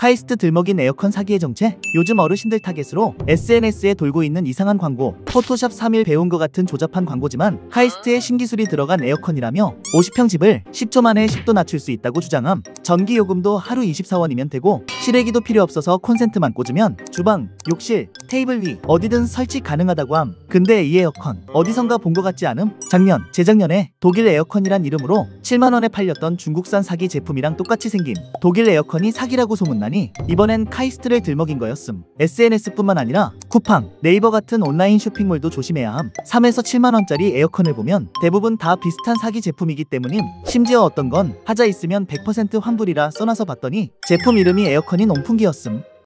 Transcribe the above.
카이스트 들먹인 에어컨 사기의 정체? 요즘 어르신들 타겟으로 SNS에 돌고 있는 이상한 광고. 포토샵 3일 배운 것 같은 조잡한 광고지만 카이스트에 신기술이 들어간 에어컨이라며 50평 집을 10초 만에 10도 낮출 수 있다고 주장함. 전기요금도 하루 24원이면 되고 실외기도 필요 없어서 콘센트만 꽂으면 주방, 욕실, 테이블 위 어디든 설치 가능하다고 함. 근데 이 에어컨 어디선가 본 것 같지 않음? 재작년에 독일 에어컨이란 이름으로 7만원에 팔렸던 중국산 사기 제품이랑 똑같이 생긴 독일 에어컨이 사기라고 소문나니 이번엔 카이스트를 들먹인 거였음. SNS뿐만 아니라 쿠팡, 네이버 같은 온라인 쇼핑몰도 조심해야 함. 3에서 7만원짜리 에어컨을 보면 대부분 다 비슷한 사기 제품이기 때문임. 심지어 어떤 건 하자 있으면 100% 환불이라 써놔서 봤더니 제품 이름이 에어컨인 온풍기였음.